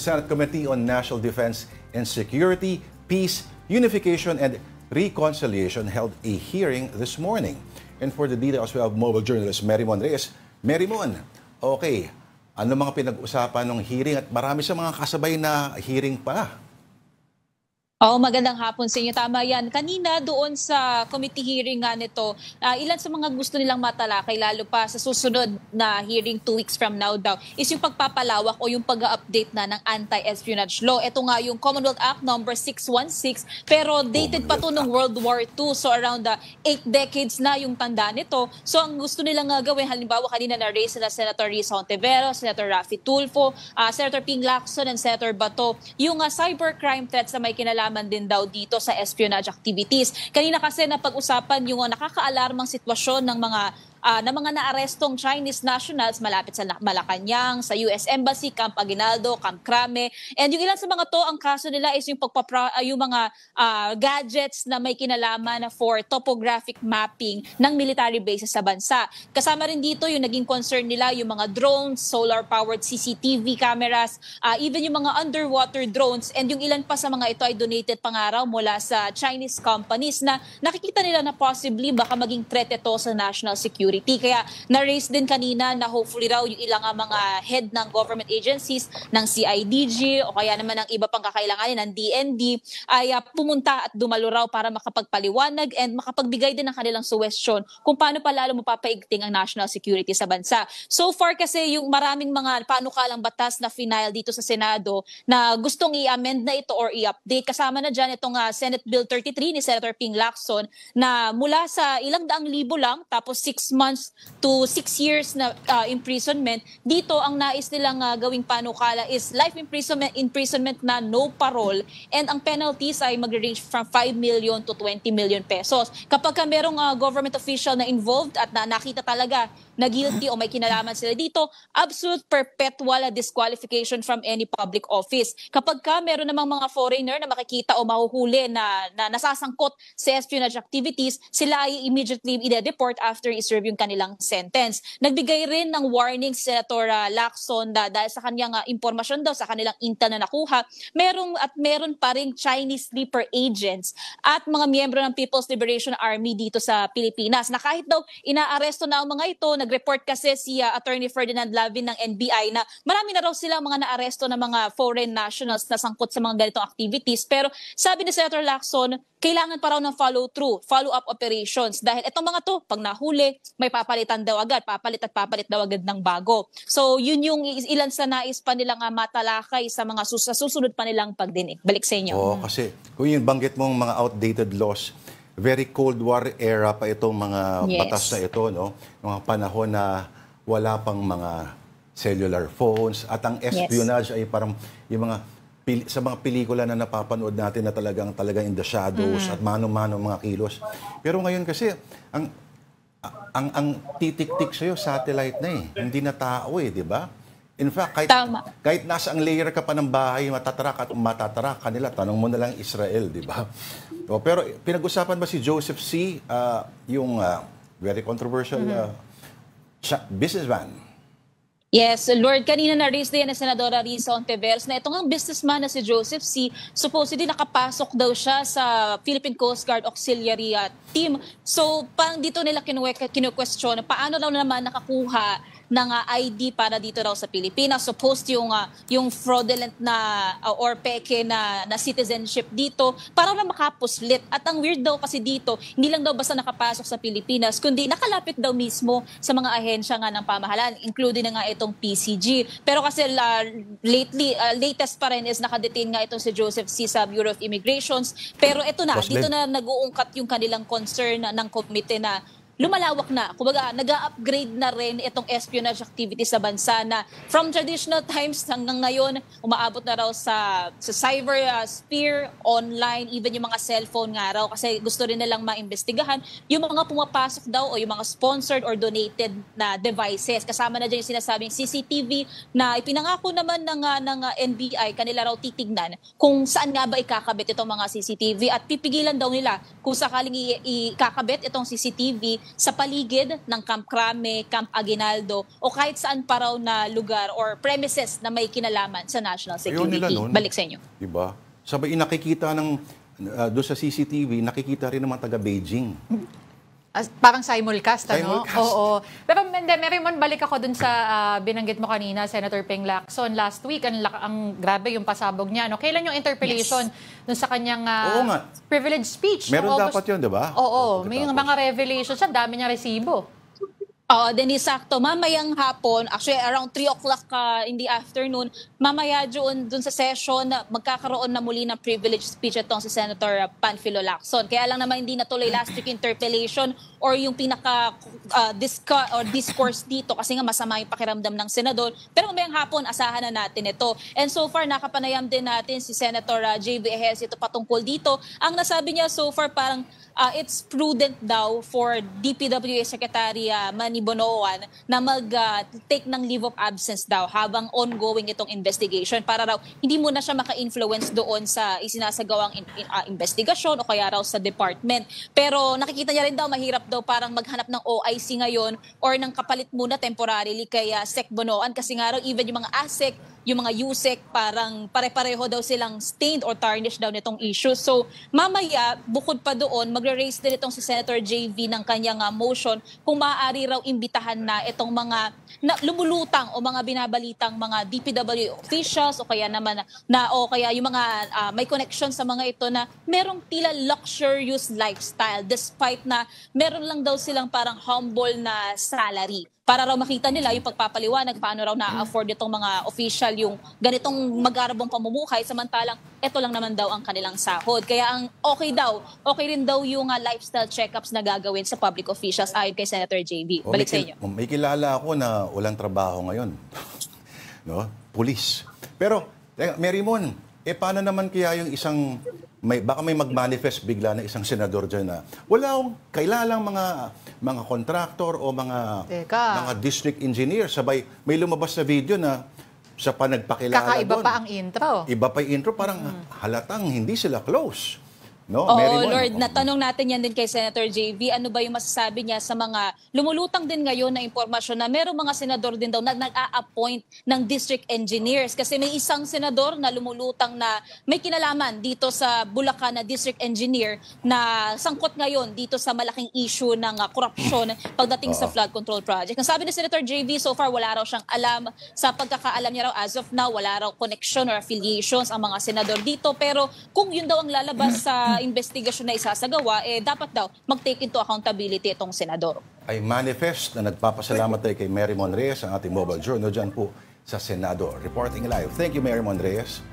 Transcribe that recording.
Senate Committee on National Defense and Security, Peace, Unification, and Reconciliation held a hearing this morning. And for the details, we have mobile journalist Merrimon Reyes. Merrimon, okay, ano mga pinag-usapan ng hearing at marami sa mga kasabay na hearing pa? Magandang hapon sa inyo. Tama yan. Kanina doon sa committee hearing nga nito, ilan sa mga gusto nilang matalakay, lalo pa sa susunod na hearing 2 weeks from now daw, is yung pagpapalawak o yung pag-update na ng anti-espionage law. Ito nga yung Commonwealth Act number 616, pero dated pa to ng World War II. So around 8 decades na yung tanda nito. So ang gusto nilang gawin, halimbawa kanina na-raise na Senator Risa Ontiveros, Senator Raffy Tulfo, Senator Ping Lacson, and Senator Bato, yung cybercrime threats na may kinalaman din daw dito sa espionage activities. Kanina kasi napag-usapan yung nakakaalarmang sitwasyon ng mga naarestong Chinese nationals malapit sa Malacanang, sa US Embassy, Camp Aguinaldo, Camp Crame. And yung ilan sa mga to, ang kaso nila is yung mga gadgets na may kinalaman for topographic mapping ng military bases sa bansa. Kasama rin dito yung naging concern nila, yung mga drones, solar-powered CCTV cameras, even yung mga underwater drones. And yung ilan pa sa mga ito ay donated pangaraw mula sa Chinese companies na nakikita nila na possibly baka maging threat ito sa national security. Kaya na-raise din kanina na hopefully raw yung ilang mga head ng government agencies, ng CIDG o kaya naman ng iba pang kakailanganin ng DND ay pumunta at dumalo raw para makapagpaliwanag and makapagbigay din ng kanilang suggestion kung paano pa lalo mapapaigting ang national security sa bansa. So far kasi yung maraming mga panukalang batas na final dito sa Senado na gustong i-amend na ito or i-update. Kasama na dyan itong Senate Bill 33 ni Senator Ping Lacson na mula sa ilang daang libo lang tapos 6 months to 6 years na imprisonment. Dito ang nais nilang gawing panukala is life imprisonment na no parole, and ang penalties ay mag-range from 5 million to 20 million pesos. Kapag merong government official na involved at nakita talaga na guilty o may kinalaman sila dito, absolute perpetual disqualification from any public office. Kapag meron namang mga foreigner na makikita o mahuhuli na nasasangkot sa espionage activities, sila ay immediately i-deport after i-serve yung kanilang sentence. Nagbigay rin ng warning si Senator Lacson dahil sa kanyang impormasyon daw, sa kanilang intel na nakuha, meron pa rin Chinese sleeper agents at mga miyembro ng People's Liberation Army dito sa Pilipinas na kahit daw inaaresto na ang mga ito, nag-report kasi si Attorney Ferdinand Lavin ng NBI na marami na raw sila mga naaresto na mga foreign nationals na sangkot sa mga ganitong activities. Pero sabi ni Senator Lacson, kailangan pa raw ng follow-up operations dahil itong mga to, pag nahuli, may papalitan daw agad, papalit daw agad ng bago. So yun yung ilan sa nais pa nilang matalakay sa mga susunod pa nilang pagdinig. Balik sa inyo. Kasi kung yung banggit mong mga outdated laws, very Cold War era pa itong mga batas na ito, no? Mga panahon na wala pang mga cellular phones at ang espionage ay parang yung mga sa mga pelikula na napapanood natin na talagang in the shadows at mano-mano mga kilos. Pero ngayon kasi ang titik-tik sa'yo satellite na eh, hindi na tao eh, di ba? In fact, kahit nasa ang layer ka pa ng bahay, matatarak kanila, tanong mo na lang Israel, di ba? Pero pinag-usapan ba si Joseph C., yung very controversial businessman? Yes, Lord, kanina na-raise din na Senadora Risa Ontiveros na itong ang businessman na si Joseph C., supposedly nakapasok daw siya sa Philippine Coast Guard Auxiliary Team. So, parang dito nila kinu-question, paano daw naman nakakuha ng ID para dito raw sa Pilipinas. Supposed yung fraudulent na or peke na citizenship dito para na makapuslit. At ang weird daw kasi dito, hindi lang daw basta nakapasok sa Pilipinas, kundi nakalapit daw mismo sa mga ahensya nga ng pamahalaan, including na nga itong PCG. Pero kasi latest pa rin is nakadetain nga itong si Joseph C. sa Bureau of Immigrations. Pero ito na, dito na nag-uungkat yung kanilang concern ng komite na lumalawak na. Kumbaga, nag-upgrade na rin itong espionage activity sa bansa na from traditional times hanggang ngayon, umaabot na raw sa cyber sphere, online, even yung mga cellphone nga raw kasi gusto rin nilang maimbestigahan yung mga pumapasok daw o yung mga sponsored or donated na devices. Kasama na dyan yung sinasabing CCTV na ipinangako naman ng NBI, kanila raw titignan kung saan nga ba ikakabit itong mga CCTV at pipigilan daw nila kung sakaling ikakabit itong CCTV sa paligid ng Camp Crame, Camp Aguinaldo o kahit saan pa raw na lugar or premises na may kinalaman sa national security. Balik sa inyo. Diba? Sabay nakikita ng doon sa CCTV, nakikita rin ng mga taga-Beijing. Parang simulcast, ano? Simulcast. Oo. Pero Merimon, balik ako dun sa binanggit mo kanina, Senator Ping Lacson. Last week, ang grabe yung pasabog niya. No? Kailan yung interpellation dun sa kanyang privilege speech? Meron dapat yun, di ba? Oo. May mga revelations siya, dami niya resibo. Denise, sakto. Mamayang hapon, actually around 3 o'clock in the afternoon, mamaya dun sa session, magkakaroon na muli ng privilege speech itong si Senator Panfilo Lacson. Kaya lang naman hindi natuloy last week interpellation or yung discourse dito kasi nga masama yung pakiramdam ng senador. Pero mamayang hapon, asahan na natin ito. And so far, nakapanayam din natin si Senator J.B. Ejercito patungkol dito. Ang nasabi niya so far parang it's prudent daw for DPWH Secretary Manny Bonoan na mag-take ng leave of absence daw habang ongoing itong investigation para raw hindi muna siya maka-influence doon sa isinasagawang investigasyon o kaya raw sa department. Pero nakikita niya rin daw mahirap daw parang maghanap ng OIC ngayon or ng kapalit muna temporarily kaya Sec Bonoan kasi nga raw even yung mga ASEC, yung mga USEC parang pare-pareho daw silang stained or tarnished daw nitong issue. So mamaya bukod pa doon magre-raise din itong si Senator JV ng kanyang motion kung maaari raw imbitahan na itong mga lumulutang o mga binabalitang mga DPW officials o kaya naman o kaya yung mga may connection sa mga ito na merong tila luxurious lifestyle despite na meron lang daw silang parang humble na salary. Para raw makita nila yung pagpapaliwanag paano raw na-afford itong mga official yung ganitong mag-arabong pamumuhay samantalang ito lang naman daw ang kanilang sahod. Kaya ang okay rin daw yung lifestyle checkups na gagawin sa public officials ayon kay Senator JB. Balik sa inyo. May kilala ako na walang trabaho ngayon. No? Pulis. Pero, Merimon, paano naman kaya yung isang baka may mag-manifest bigla na isang senador dyan na wala akong kailalang mga contractor o mga district engineer. Sabay, may lumabas na video na sa panagpakilala kakaiba doon. Pa ang intro. Iba pa yung intro, parang halatang hindi sila close. No? Oo, Lord, natanong natin yan din kay Senator JV. Ano ba yung masasabi niya sa mga lumulutang din ngayon na impormasyon na merong mga senador din daw na nag-a-appoint ng district engineers. Kasi may isang senador na lumulutang na may kinalaman dito sa Bulacan na district engineer na sangkot ngayon dito sa malaking issue ng korupsyon pagdating sa flood control project. Ang sabi ni Senator JV, so far wala raw siyang alam. Sa pagkakaalam niya raw as of now, wala raw connection or affiliations ang mga senador dito. Pero kung yun daw ang lalabas sa investigasyon na isasagawa, dapat daw mag-take into accountability itong senador. Ay manifest na nagpapasalamat tayo kay Merimon Reyes, ang ating mobile journal dyan po sa Senado. Reporting live. Thank you, Merimon Reyes.